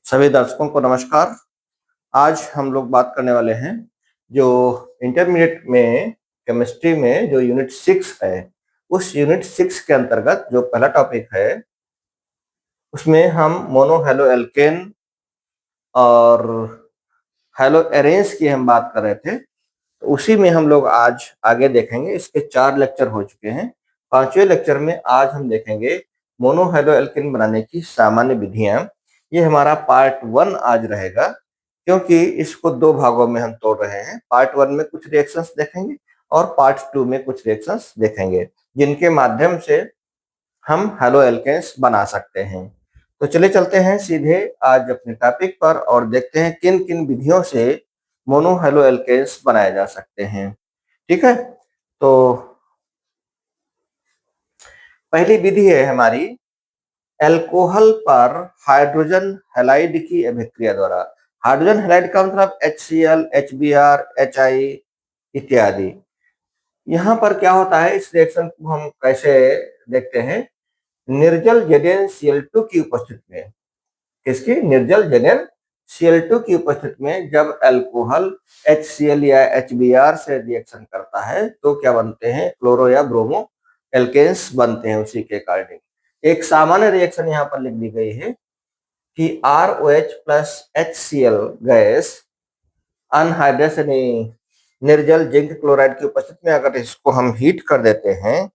सभी दर्शकों को नमस्कार। आज हम लोग बात करने वाले हैं जो इंटरमीडिएट में केमिस्ट्री में जो यूनिट 6 है, उस यूनिट 6 के अंतर्गत जो पहला टॉपिक है, उसमें हम मोनो हेलो एल्केन और हेलो एरेन्स की हम बात कर रहे थे। तो उसी में हम लोग आज आगे देखेंगे। इसके 4 लेक्चर हो चुके हैं। 5वें लेक्चर में आज हम देखेंगे मोनो हेलो एल्केन बनाने की सामान्य विधियां। ये हमारा पार्ट 1 आज रहेगा, क्योंकि इसको 2 भागों में हम तोड़ रहे हैं। पार्ट 1 में कुछ रिएक्शंस देखेंगे और पार्ट 2 में कुछ रिएक्शंस देखेंगे, जिनके माध्यम से हम हेलो एल्केन्स बना सकते हैं। तो चले चलते हैं सीधे आज अपने टॉपिक पर और देखते हैं किन किन विधियों से मोनो हेलो एल्केन्स बनाए जा सकते हैं। ठीक है, तो पहली विधि है हमारी एल्कोहल पर हाइड्रोजन हैलाइड की अभिक्रिया द्वारा। हाइड्रोजन हैलाइड का मतलब HCl, HBr, HI इत्यादि। यहाँ पर क्या होता है, इस रिएक्शन को हम कैसे देखते हैं। निर्जल ZnCl2 की उपस्थिति में, किसकी? निर्जल ZnCl2 की उपस्थिति में जब अल्कोहल HCl या HBr से रिएक्शन करता है तो क्या बनते हैं? क्लोरो या ब्रोमो एल्केन्स बनते हैं। उसी के अकॉर्डिंग एक सामान्य रिएक्शन यहाँ पर लिख दी गई है कि ROH plus HCl gas anhydrous यानी निर्जल जिंक क्लोराइड की उपस्थिति में अगर इसको हम हीट कर देते हैं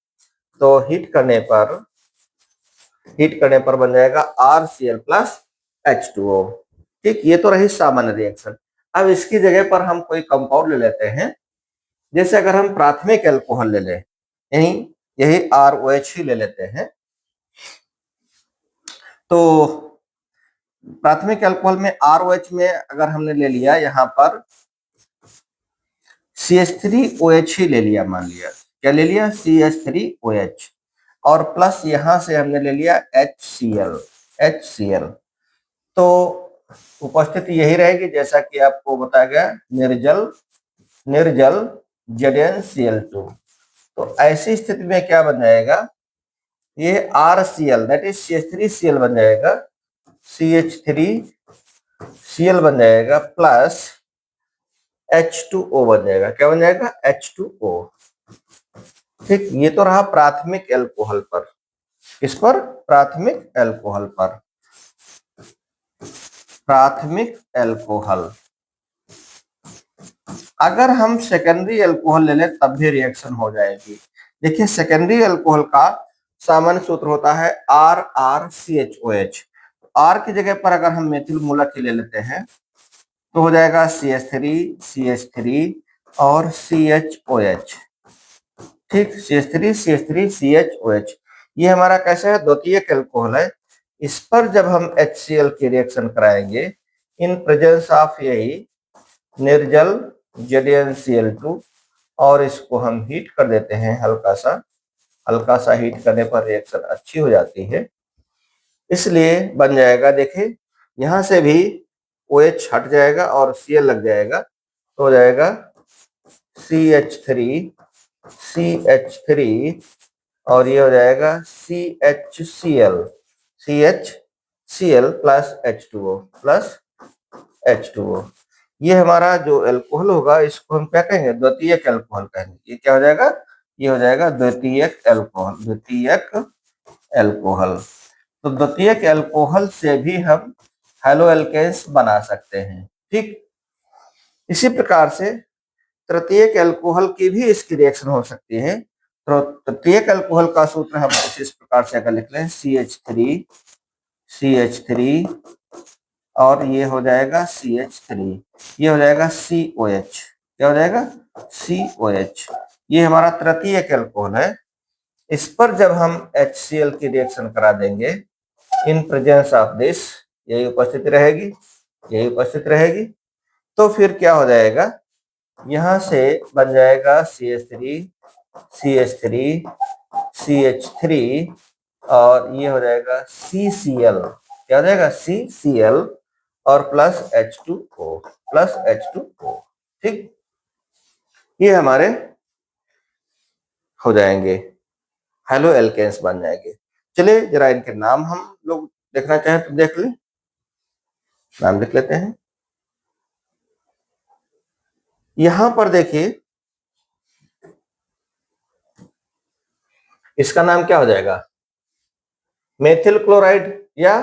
तो हीट करने पर बन जाएगा RCl प्लस H2O। ठीक, ये तो रही सामान्य रिएक्शन। अब इसकी जगह पर हम कोई कंपाउंड ले लेते हैं। जैसे अगर हम प्राथमिक एल्कोहल ले लें, यही ROH ही ले लेते हैं, तो प्राथमिक अल्कोहल में ROH में अगर हमने ले लिया यहाँ पर CH3OH ही ले लिया, मान लिया क्या ले लिया? CH3OH, और प्लस यहां से हमने ले लिया HCl। तो उपस्थिति यही रहेगी जैसा कि आपको बताया गया, निर्जल ZnCl2। तो ऐसी स्थिति में क्या बन जाएगा? ये RCl दैट इज CH3Cl बन जाएगा, CH3Cl बन जाएगा प्लस H2O बन जाएगा। क्या बन जाएगा? H2O। ठीक, ये तो रहा प्राथमिक एल्कोहल पर। किस पर? प्राथमिक एल्कोहल पर। प्राथमिक एल्कोहल। अगर हम सेकेंडरी एल्कोहल ले लें तब भी रिएक्शन हो जाएगी। देखिए, सेकेंडरी एल्कोहल का सामान्य सूत्र होता है RrCHOH। R की जगह पर अगर हम मेथिल मूलक ही ले लेते हैं तो हो जाएगा CH3 और CHOH। ठीक, CH3 CH3 CHOH। ये हमारा कैसा है? द्वितीयक एल्कोहल है। इस पर जब हम HCl की रिएक्शन कराएंगे इन प्रेजेंस ऑफ यही निर्जल ZnCl2 और इसको हम हीट कर देते हैं हल्का सा हीट करने पर रिएक्शन अच्छी हो जाती है, इसलिए बन जाएगा। देखिए, यहां से भी OH हट जाएगा और Cl लग जाएगा तो हो जाएगा CH3 और ये हो जाएगा CHCl प्लस H2O। ये हमारा जो एल्कोहल होगा इसको हम क्या कहेंगे? द्वितीयक एल्कोहल कहेंगे। ये क्या हो जाएगा? ये हो जाएगा द्वितीयक एल्कोहल। तो द्वितीयक एल्कोहल से भी हम हेलो एल्केन्स बना सकते हैं। ठीक, इसी प्रकार से तृतीयक एल्कोहल की भी इसकी रिएक्शन हो सकती है। तो तृतीयक एल्कोहल का सूत्र हम इस प्रकार से अगर लिख लें, CH3 और ये हो जाएगा CH3, ये हो जाएगा COH। क्या हो जाएगा? COH। ये हमारा तृतीयक एल्कोहल है। इस पर जब हम HCl की रिएक्शन करा देंगे इन प्रेजेंस ऑफ दिस, यही उपस्थित रहेगी, तो फिर क्या हो जाएगा? यहां से बन जाएगा CH3 और ये हो जाएगा CCl। क्या हो जाएगा? CCl और प्लस H2O। ठीक, ये हमारे हो जाएंगे, हेलो एल्केन्स बन जाएंगे। चलिए जरा इनके नाम हम लोग देखना चाहें तो देख लें। नाम लिख लेते हैं। यहां पर देखिए इसका नाम क्या हो जाएगा, मेथिल क्लोराइड या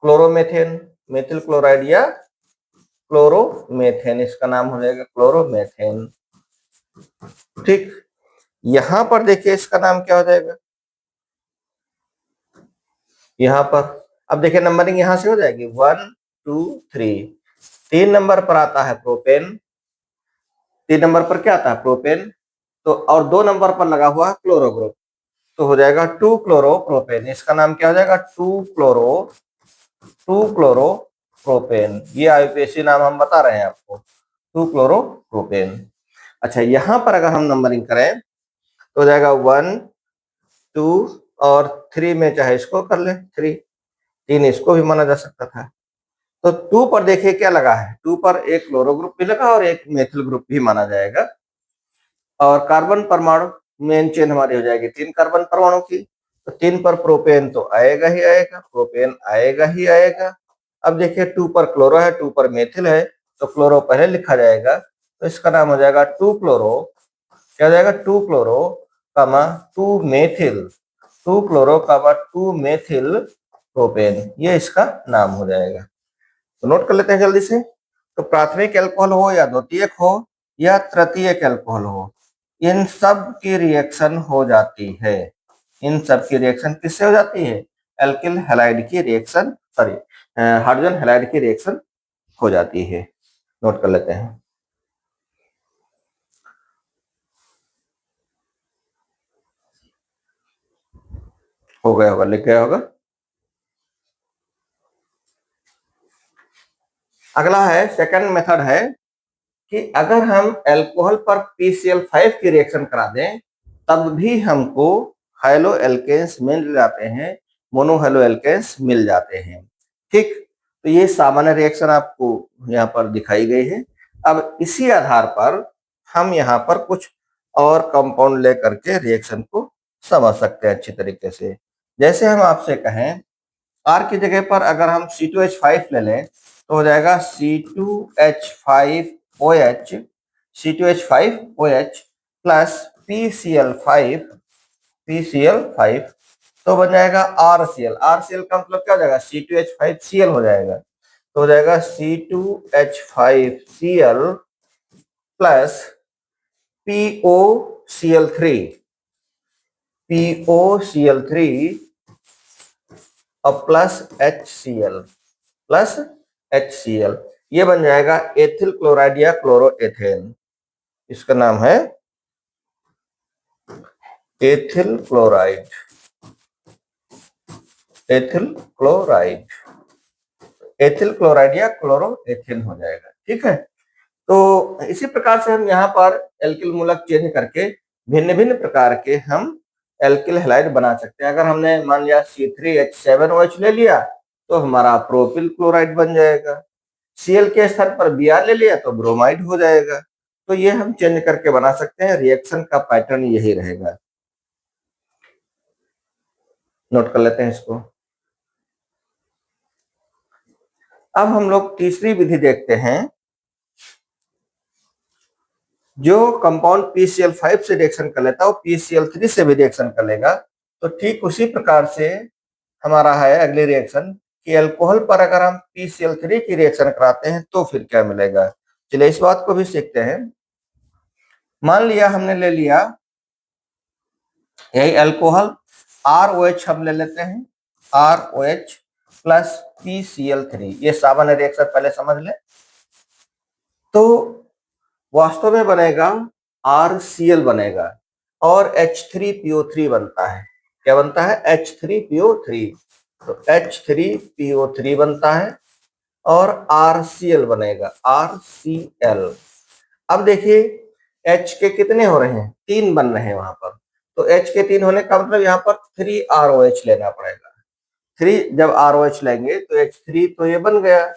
क्लोरोमेथेन, मेथिल क्लोराइड या क्लोरोमेथेन, इसका नाम हो जाएगा क्लोरोमेथेन। ठीक, यहां पर देखिए इसका नाम क्या हो जाएगा, यहां पर अब देखिए नंबरिंग यहां से हो जाएगी 1 2 3। 3 नंबर पर आता है प्रोपेन, 3 नंबर पर क्या आता है प्रोपेन, तो और 2 नंबर पर लगा हुआ है क्लोरो ग्रुप, तो हो जाएगा 2 क्लोरो प्रोपेन। इसका नाम क्या हो जाएगा, 2 क्लोरो प्रोपेन। ये आईयूपीएसी नाम हम बता रहे हैं आपको, 2 क्लोरो प्रोपेन। अच्छा, यहां पर अगर हम नंबरिंग करें तो हो जाएगा 1 2 और 3 में चाहे इसको कर ले 3, 3 इसको भी माना जा सकता था। तो 2 पर देखिए क्या लगा है, 2 पर एक क्लोरो ग्रुप भी लगा और एक मेथिल ग्रुप भी माना जाएगा। और कार्बन परमाणु मेन चेन हमारी हो जाएगी 3 कार्बन परमाणु की, तो 3 पर प्रोपेन तो आएगा ही आएगा, प्रोपेन आएगा ही आएगा। अब देखिए 2 पर क्लोरो है, 2 पर मेथिल है, तो क्लोरो पहले लिखा जाएगा, तो इसका नाम हो जाएगा 2 क्लोरो, क्या हो जाएगा 2 क्लोरो कामा 2 मेथिल, 2 क्लोरो कामा 2 मेथिल प्रोपेन, ये इसका नाम हो जाएगा। तो नोट कर लेते हैं जल्दी से। तो प्राथमिक अल्कोहल हो या द्वितीयक हो या तृतीयक अल्कोहल हो, इन सब की रिएक्शन हो जाती है, इन सब की रिएक्शन किससे हो जाती है, एल्किल हैलाइड की रिएक्शन, सॉरी हाइड्रोजन हैलाइड की रिएक्शन हो जाती है। नोट कर लेते हैं। हो गया होगा, लिख गया होगा। अगला है सेकंड मेथड है कि अगर हम अल्कोहल पर PCl5 की रिएक्शन करा दें तब भी हमको हाइलो एल्केन्स मिल जाते हैं, मोनो हाइलो एल्केन्स मिल जाते हैं। ठीक, तो ये सामान्य रिएक्शन आपको यहाँ पर दिखाई गई है। अब इसी आधार पर हम यहाँ पर कुछ और कंपाउंड लेकर के रिएक्शन को समझ सकते हैं अच्छी तरीके से। जैसे हम आपसे कहें आर की जगह पर अगर हम C2H5 ले लें तो हो जाएगा C2H5OH, C2H5OH प्लस PCl5, तो बन जाएगा RCl, RCl का मतलब क्या हो जाएगा, C2H5Cl हो जाएगा, तो हो जाएगा C2H5Cl प्लस POCl3 और प्लस HCl, ये बन जाएगा एथिल क्लोराइड या क्लोरोएथेन। इसका नाम है ethyl chloride, ethyl chloride, ethyl chloride या क्लोरोएथेन हो जाएगा। ठीक है, तो इसी प्रकार से हम यहाँ पर एल्किल मूलक चेंज करके भिन्न भिन्न प्रकार के हम एल्किल हैलाइड बना सकते हैं। अगर हमने मान लिया C3H7OH ले लिया तो हमारा प्रोपिल क्लोराइड बन जाएगा, Cl के स्थान पर Br ले लिया तो ब्रोमाइड हो जाएगा। तो ये हम चेंज करके बना सकते हैं, रिएक्शन का पैटर्न यही रहेगा। नोट कर लेते हैं इसको। अब हम लोग तीसरी विधि देखते हैं, जो कंपाउंड PCl5 से रिएक्शन कर लेता है वो PCl3 से भी रिएक्शन कर लेगा। तो ठीक उसी प्रकार से हमारा है अगली रिएक्शन कि अल्कोहल पर अगर हम PCl3 की रिएक्शन कराते हैं तो फिर क्या मिलेगा। चलिए इस बात को भी सीखते हैं। मान लिया हमने ले लिया यही अल्कोहल ROH हम ले लेते हैं, ROH प्लस PCl3, ये सामान्य रिएक्शन पहले समझ ले। तो वास्तव में बनेगा RCl बनेगा और H3PO3 बनता है। क्या बनता है, H3PO3, तो H3PO3 बनता है और RCl बनेगा, RCl। अब देखिए H के कितने हो रहे हैं, 3 बन रहे हैं वहां पर, तो H के 3 होने का मतलब यहाँ पर 3ROH लेना पड़ेगा। 3 जब ROH लेंगे तो H3 तो ये बन गया,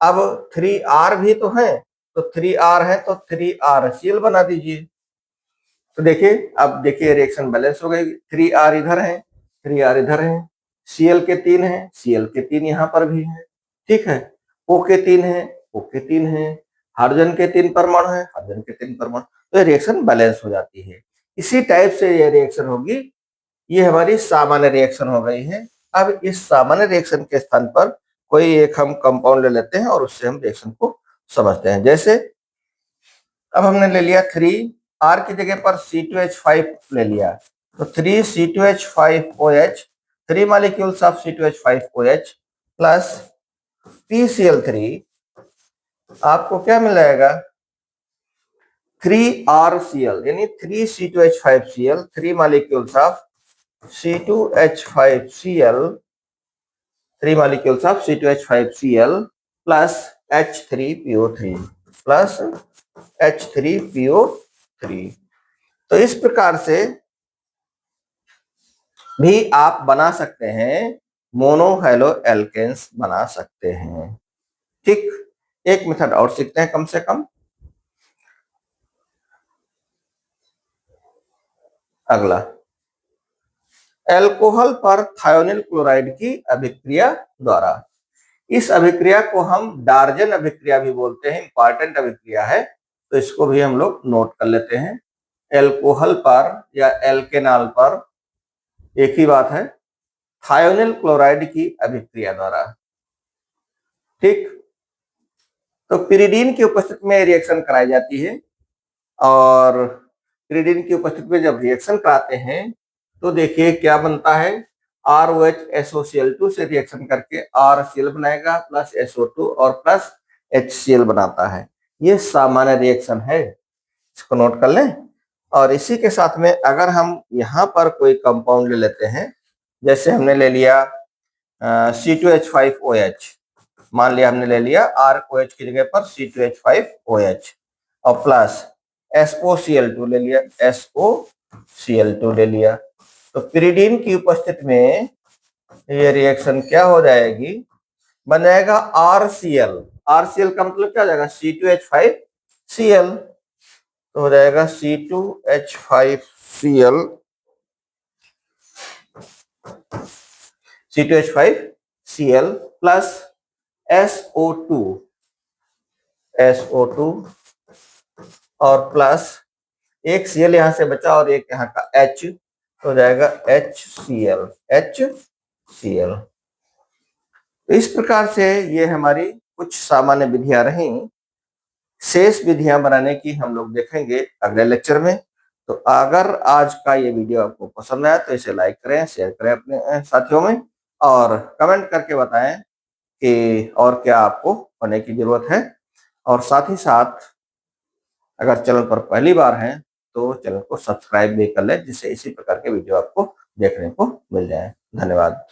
अब 3R भी तो है, तो 3R है तो 3RCl बना दीजिए। तो देखिए अब देखिए रिएक्शन बैलेंस हो गई, 3R इधर है, 3R इधर है, Cl के 3 है, Cl के 3 यहाँ पर भी है। ठीक है, O के 3 हैं, O के 3 हैं, हाइड्रोजन के 3 परमाणु हैं, हाइड्रोजन के 3 परमाणु, तो ये रिएक्शन बैलेंस हो जाती है। इसी टाइप से ये रिएक्शन होगी, ये हमारी सामान्य रिएक्शन हो गई है। अब इस सामान्य रिएक्शन के स्थान पर कोई एक हम कंपाउंड ले लेते हैं और उससे हम रिएक्शन को समझते हैं। जैसे अब हमने ले लिया 3R की जगह पर C2H5 ले लिया, तो 3C2H5OH, 3 molecules of C2H5OH plus PCl3, आपको क्या मिल जाएगा 3RCl, यानी 3C2H5Cl, 3 molecules of C2H5Cl, 3 molecules of C2H5Cl plus H3PO3 plus H3PO3। तो इस प्रकार से भी आप बना सकते हैं, मोनो हेलो एल्केन्स बना सकते हैं। ठीक, एक मेथड और सीखते हैं कम से कम। अगला, एल्कोहल पर थायोनिल क्लोराइड की अभिक्रिया द्वारा, इस अभिक्रिया को हम डार्जन अभिक्रिया भी बोलते हैं, इंपॉर्टेंट अभिक्रिया है, तो इसको भी हम लोग नोट कर लेते हैं। एल्कोहल पर या एल्केनॉल पर एक ही बात है, थायोनिल क्लोराइड की अभिक्रिया द्वारा। ठीक, तो पिरिडीन की उपस्थिति में रिएक्शन कराई जाती है, और पिरिडीन की उपस्थिति में जब रिएक्शन कराते हैं तो देखिए क्या बनता है, ROHSOCl2 से रिएक्शन करके RCl बनाएगा प्लस SO2 और प्लस HCl बनाता है। ये सामान्य रिएक्शन है, इसको नोट कर लें। और इसी के साथ में अगर हम यहाँ पर कोई कंपाउंड ले लेते हैं, जैसे हमने ले लिया C2H5OH, मान लिया हमने ले लिया ROH की जगह पर C2H5OH और प्लस SOCl2 ले लिया, SOCl2 ले लिया, तो पिरिडीन की उपस्थिति में ये रिएक्शन क्या हो जाएगी, बन जाएगा RCl। RCl का मतलब क्या हो जाएगा, C2H5Cl, तो हो जाएगा C2H5Cl प्लस SO2 और प्लस एक Cl यहां से बचा और एक यहाँ का H, तो हो जाएगा HCl। तो इस प्रकार से ये हमारी कुछ सामान्य विधियां रही। शेष विधियां बनाने की हम लोग देखेंगे अगले लेक्चर में। तो अगर आज का ये वीडियो आपको पसंद आया तो इसे लाइक करें, शेयर करें अपने साथियों में, और कमेंट करके बताएं कि और क्या आपको पढ़ने की जरूरत है। और साथ ही साथ अगर चैनल पर पहली बार हैं तो चैनल को सब्सक्राइब भी कर लें, जिससे इसी प्रकार के वीडियो आपको देखने को मिल जाए। धन्यवाद।